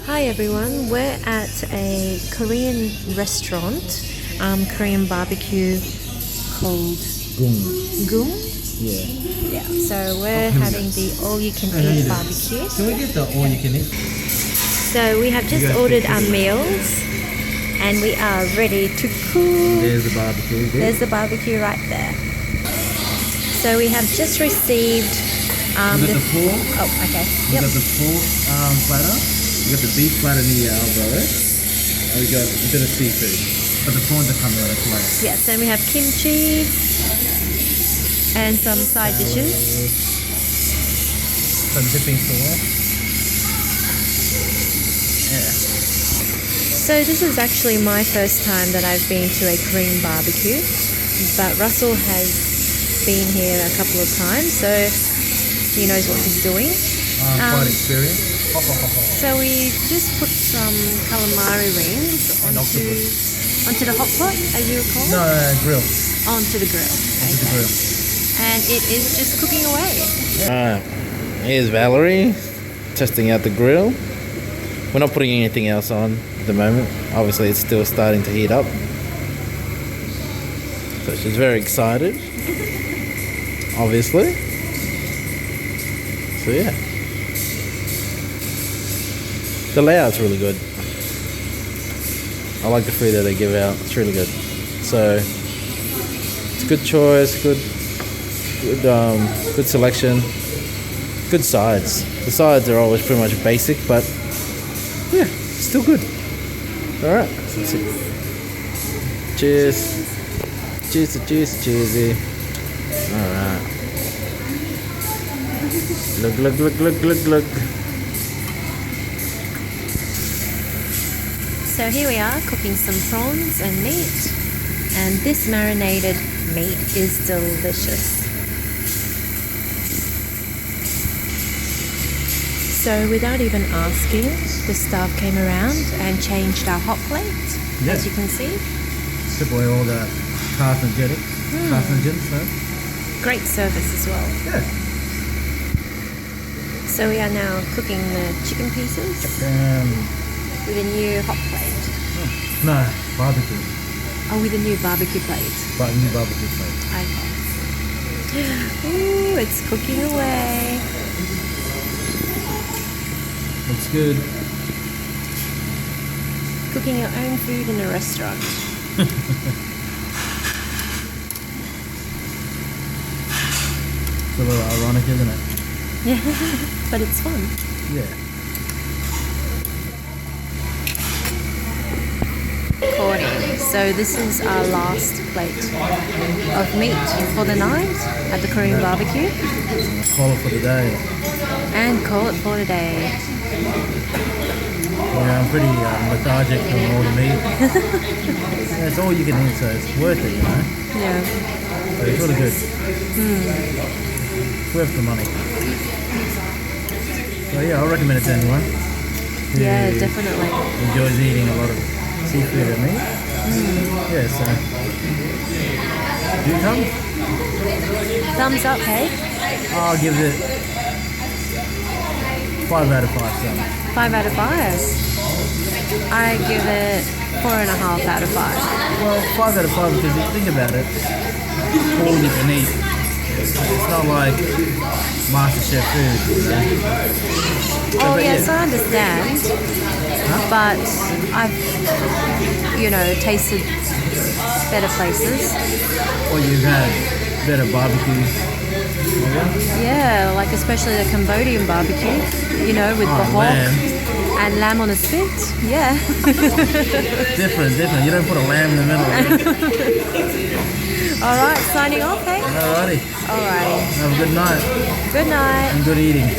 Hi everyone, we're at a Korean restaurant, Korean barbecue called Goong. Yeah. Yeah, so we're having the all-you-can-eat barbecue. Can we get the all-you-can-eat? So we have just ordered our meals and we are ready to cook. There's the barbecue. There's the barbecue right there. So we have just received we got the pork. Oh, okay. We got the pork platter. We got the beef platter near our brother. And we got a bit of seafood. But the prawns are coming on its way. Yes, then we have kimchi and some side dishes. Some dipping sauce. Yeah. So this is actually my first time that I've been to a Korean barbecue, but Russell has been here a couple of times, so he knows what he's doing. Quite experienced. So we just put some calamari rings onto the hot pot, as you recall? No, grill. Onto the grill. Onto the grill. And it is just cooking away. Here's Valerie testing out the grill. We're not putting anything else on at the moment. Obviously it's still starting to heat up. So she's very excited. Obviously. So yeah. The layout's really good. I like the food that they give out. It's really good. So it's a good choice, good selection, good sides. The sides are always pretty much basic, but yeah, still good. All right. Cheers. Cheersy. All right. Look. So here we are cooking some prawns and meat, and this marinated meat is delicious. So without even asking, the staff came around and changed our hot plate, as you can see. Strip away all the carcinogenics. Great service as well. Yeah. So we are now cooking the chicken pieces with a new hot plate. No, barbecue. Oh, with a new barbecue plate. New barbecue plate. Okay. Ooh, it's cooking away. Looks good. Cooking your own food in a restaurant. It's a little ironic, isn't it? Yeah, but it's fun. Yeah. So this is our last plate of meat for the night at the Korean barbecue. Call it for the day. And call it for the day. Yeah, I'm pretty lethargic from all the meat. Yeah, it's all you can eat, so it's worth it, you know? Yeah. So it's really good. Worth the money. So yeah, I'll recommend it to anyone who definitely enjoys eating a lot of seafood and meat. Yeah, so do you come? Thumbs up, hey? I'll give it 5 out of 5 thumbs. 5 out of 5. I give it 4.5 out of 5. Well, 5 out of 5 because if you think about it, all you can eat. It's not like MasterChef food, you know? Oh yes, I understand. But I've, tasted better places. Or you've had better barbecues. Yeah, like especially the Cambodian barbecue, with the hog and lamb on a spit. Yeah. Different. You don't put a lamb in the middle. All right, signing off, hey? Alrighty. Alrighty. Have a good night. Good night. And good eating.